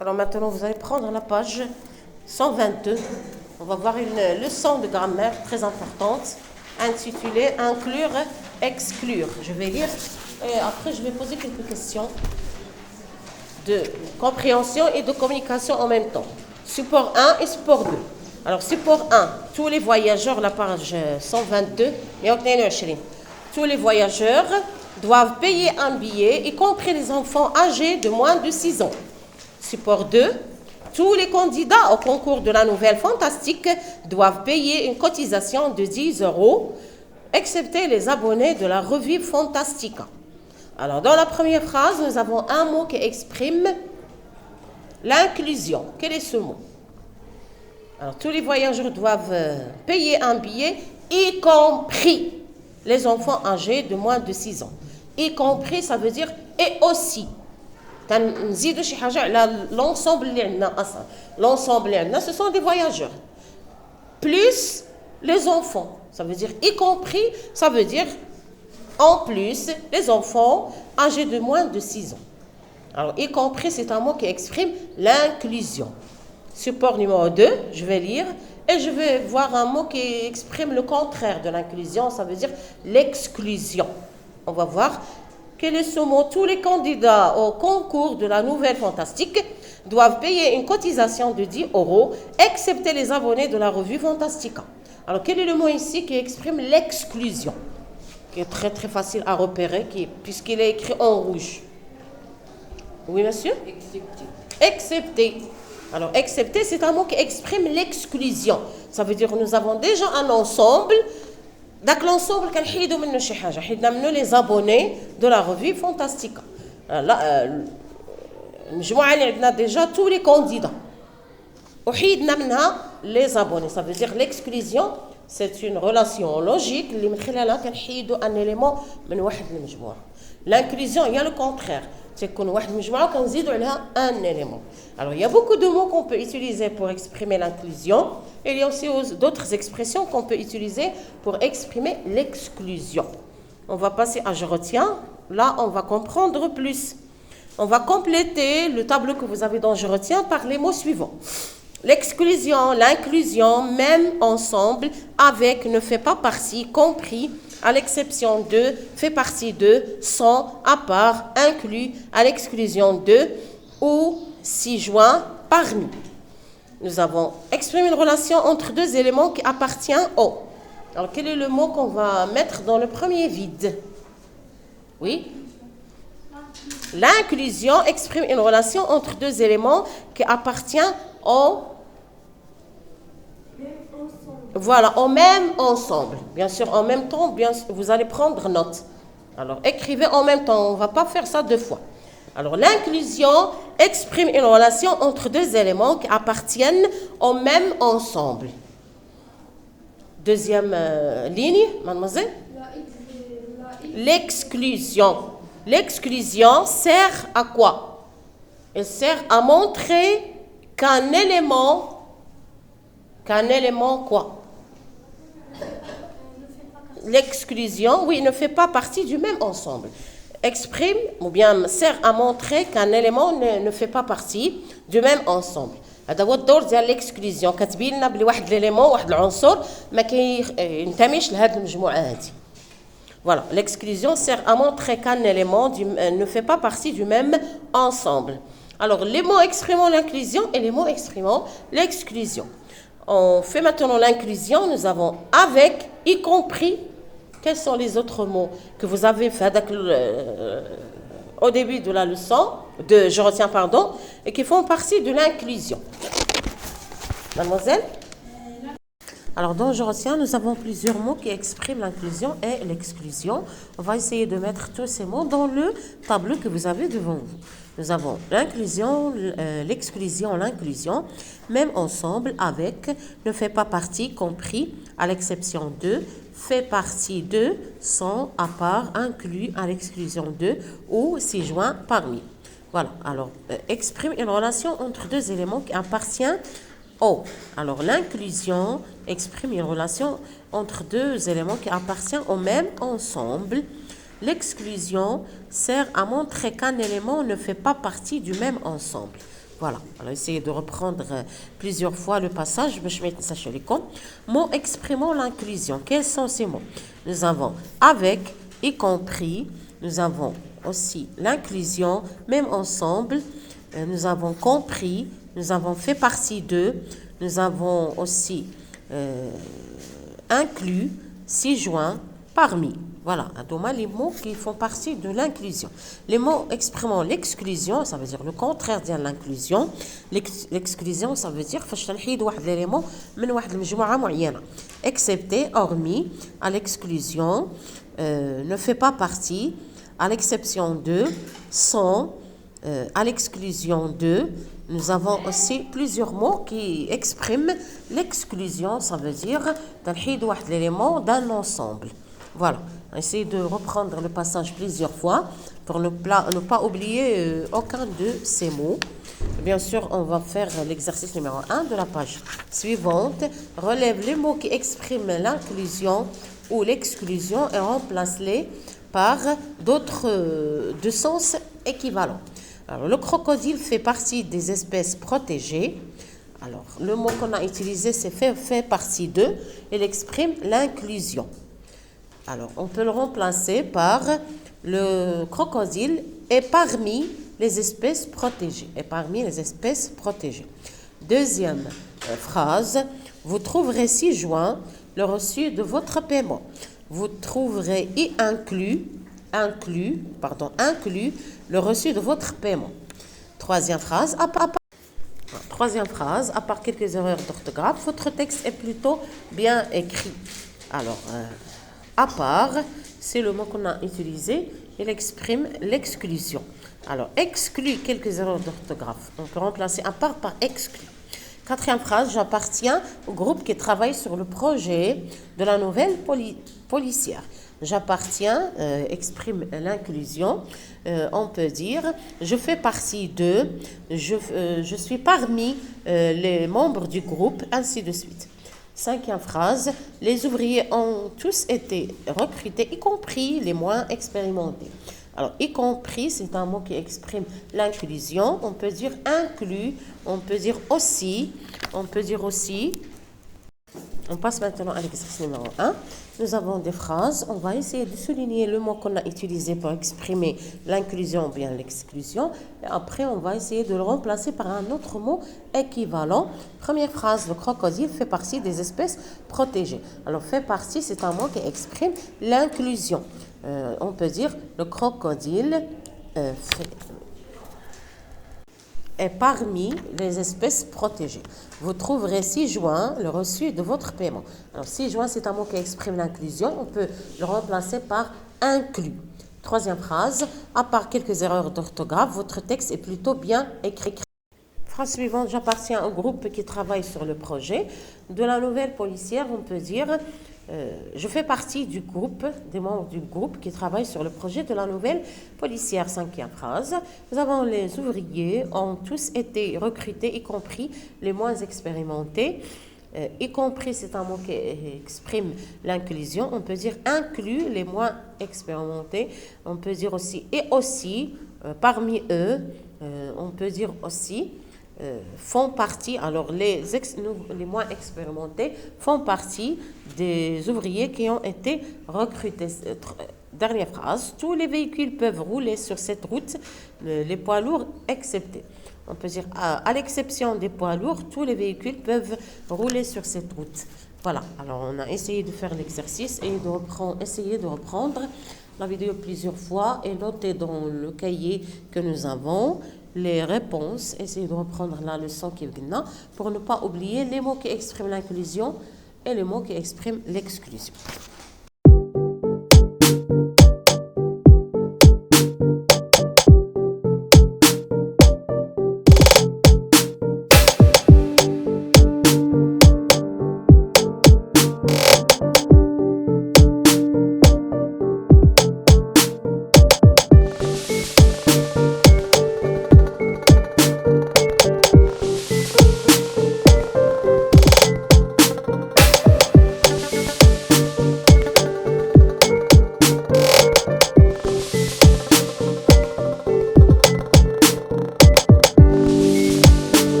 Alors maintenant, vous allez prendre la page 122. On va voir une leçon de grammaire très importante intitulée Inclure, exclure. Je vais lire et après je vais poser quelques questions de compréhension et de communication en même temps. Support 1 et support 2. Alors support 1, tous les voyageurs, la page 122, tous les voyageurs doivent payer un billet, y compris les enfants âgés de moins de 6 ans. Support 2, tous les candidats au concours de la nouvelle fantastique doivent payer une cotisation de 10 €, excepté les abonnés de la revue Fantastica. Alors, dans la première phrase, nous avons un mot qui exprime l'inclusion. Quel est ce mot? Alors, tous les voyageurs doivent payer un billet, y compris les enfants âgés de moins de 6 ans. Y compris, ça veut dire et aussi. L'ensemble, ce sont des voyageurs. Plus les enfants. Ça veut dire y compris, ça veut dire en plus les enfants âgés de moins de 6 ans. Alors, y compris, c'est un mot qui exprime l'inclusion. Support numéro 2, je vais lire et je vais voir un mot qui exprime le contraire de l'inclusion, ça veut dire l'exclusion. On va voir. Quel est ce mot? Tous les candidats au concours de la nouvelle fantastique doivent payer une cotisation de 10 €, excepté les abonnés de la revue Fantastica. Alors, quel est le mot ici qui exprime l'exclusion? Qui est très très facile à repérer, puisqu'il est écrit en rouge. Oui, monsieur? Excepté. Alors, excepté, c'est un mot qui exprime l'exclusion. Ça veut dire que nous avons déjà un ensemble. Donc l'ensemble كنحيدوا منه شي حاجه حيدنا منه les abonnés de la revue Fantastica. Là المجموعه اللي عندنا déjà tous les candidats وحيدنا منها les abonnés. Ça veut dire l'exclusion, c'est une relation logique اللي من خلالها كنحيدوا un élément من واحد المجموعه. L'inclusion il y a le contraire, تكون واحد المجموعه وكنزيدوا عليها un élément. Alors il y a beaucoup de mots qu'on peut utiliser pour exprimer l'inclusion. Et il y a aussi d'autres expressions qu'on peut utiliser pour exprimer l'exclusion. On va passer à je retiens. Là, on va comprendre plus. On va compléter le tableau que vous avez dans je retiens par les mots suivants. L'exclusion, l'inclusion, même ensemble, avec, ne fait pas partie, compris, à l'exception de, fait partie de, sans, à part, inclus, à l'exclusion de, ou, si joint, parmi. Nous avons exprimé une relation entre deux éléments qui appartiennent au. Alors, quel est le mot qu'on va mettre dans le premier vide? Oui? L'inclusion exprime une relation entre deux éléments qui appartiennent au. Voilà, au même ensemble. Bien sûr, en même temps, vous allez prendre note. Alors, écrivez en même temps. On ne va pas faire ça 2 fois. Alors, l'inclusion exprime une relation entre deux éléments qui appartiennent au même ensemble. Deuxième ligne, mademoiselle. L'exclusion. L'exclusion sert à quoi? Elle sert à montrer qu'un élément quoi? L'exclusion, oui, ne fait pas partie du même ensemble. Exprime ou bien sert à montrer qu'un élément ne fait pas partie du même ensemble. هذا هو الدور ديال l'exclusion. كتبين لنا بلي واحد l'élément واحد العنصر ما كينتميش لهاد المجموعه هذه. Voilà, l'exclusion sert à montrer qu'un élément ne fait pas partie du même ensemble. Alors, les mots exprimant l'inclusion et les mots exprimant l'exclusion. On fait maintenant l'inclusion, nous avons avec, y compris. Quels sont les autres mots que vous avez fait au début de la leçon, je retiens, pardon, et qui font partie de l'inclusion? Mademoiselle? Alors, dans je retiens, nous avons plusieurs mots qui expriment l'inclusion et l'exclusion. On va essayer de mettre tous ces mots dans le tableau que vous avez devant vous. Nous avons l'inclusion, l'exclusion, l'inclusion, même ensemble, avec, ne fait pas partie, compris, à l'exception de, fait partie de, sans, à part, inclus, à l'exclusion de, ou si joint, parmi. Voilà, alors, exprime une relation entre deux éléments qui appartiennent au. Alors, l'inclusion exprime une relation entre deux éléments qui appartiennent au même ensemble. L'exclusion sert à montrer qu'un élément ne fait pas partie du même ensemble. Voilà, alors essayez de reprendre plusieurs fois le passage. Mots exprimant l'inclusion. Quels sont ces mots? Nous avons avec, y compris. Nous avons aussi l'inclusion, même ensemble. Nous avons compris. Nous avons fait partie d'eux. Nous avons aussi inclus, s'y joint, parmi. Voilà, les mots qui font partie de l'inclusion. Les mots exprimant l'exclusion, ça veut dire le contraire de l'inclusion. L'exclusion, ça veut dire l'élément excepté, hormis, à l'exclusion, ne fait pas partie, à l'exception de, sans, à l'exclusion de. Nous avons aussi plusieurs mots qui expriment l'exclusion, ça veut dire l'élément d'un ensemble. Voilà, essayez de reprendre le passage plusieurs fois pour ne pas oublier aucun de ces mots. Bien sûr, on va faire l'exercice numéro 1 de la page suivante. Relève les mots qui expriment l'inclusion ou l'exclusion et remplace-les par d'autres de sens équivalents. Alors, le crocodile fait partie des espèces protégées. Alors, le mot qu'on a utilisé, c'est fait partie d'eux. Il exprime l'inclusion. Alors, on peut le remplacer par le crocodile est parmi les espèces protégées. Est parmi les espèces protégées. Deuxième phrase, vous trouverez ci-joint le reçu de votre paiement. Vous trouverez y inclus le reçu de votre paiement. Troisième phrase, à part quelques erreurs d'orthographe, votre texte est plutôt bien écrit. Alors, à part, c'est le mot qu'on a utilisé, il exprime l'exclusion. Alors, exclut quelques erreurs d'orthographe. On peut remplacer à part par exclu. Quatrième phrase, j'appartiens au groupe qui travaille sur le projet de la nouvelle policière. J'appartiens exprime l'inclusion. On peut dire je fais partie de, je suis parmi les membres du groupe, ainsi de suite. Cinquième phrase, les ouvriers ont tous été recrutés, y compris les moins expérimentés. Alors, y compris, c'est un mot qui exprime l'inclusion. On peut dire inclus, on peut dire aussi, On passe maintenant à l'exercice numéro 1. Nous avons des phrases. On va essayer de souligner le mot qu'on a utilisé pour exprimer l'inclusion ou bien l'exclusion. Et après, on va essayer de le remplacer par un autre mot équivalent. Première phrase, le crocodile fait partie des espèces protégées. Alors, fait partie, c'est un mot qui exprime l'inclusion. On peut dire le crocodile est parmi les espèces protégées. Vous trouverez ci-joint le reçu de votre paiement. Alors, ci-joint, c'est un mot qui exprime l'inclusion. On peut le remplacer par inclus. Troisième phrase, à part quelques erreurs d'orthographe, votre texte est plutôt bien écrit. Phrase suivante, j'appartiens au groupe qui travaille sur le projet de la nouvelle policière. On peut dire je fais partie du groupe, des membres du groupe qui travaille sur le projet de la nouvelle policière. Cinquième phrase, nous avons les ouvriers ont tous été recrutés, y compris les moins expérimentés. Y compris, c'est un mot qui exprime l'inclusion. On peut dire inclus les moins expérimentés. On peut dire aussi et aussi, parmi eux, on peut dire aussi. Font partie, alors les moins expérimentés font partie des ouvriers qui ont été recrutés. Dernière phrase, tous les véhicules peuvent rouler sur cette route, les poids lourds exceptés. On peut dire, à l'exception des poids lourds, tous les véhicules peuvent rouler sur cette route. Voilà, alors on a essayé de faire l'exercice et essayer de reprendre la vidéo plusieurs fois et noter dans le cahier que nous avons les réponses. Essayez de reprendre la leçon qui vient pour ne pas oublier les mots qui expriment l'inclusion et les mots qui expriment l'exclusion.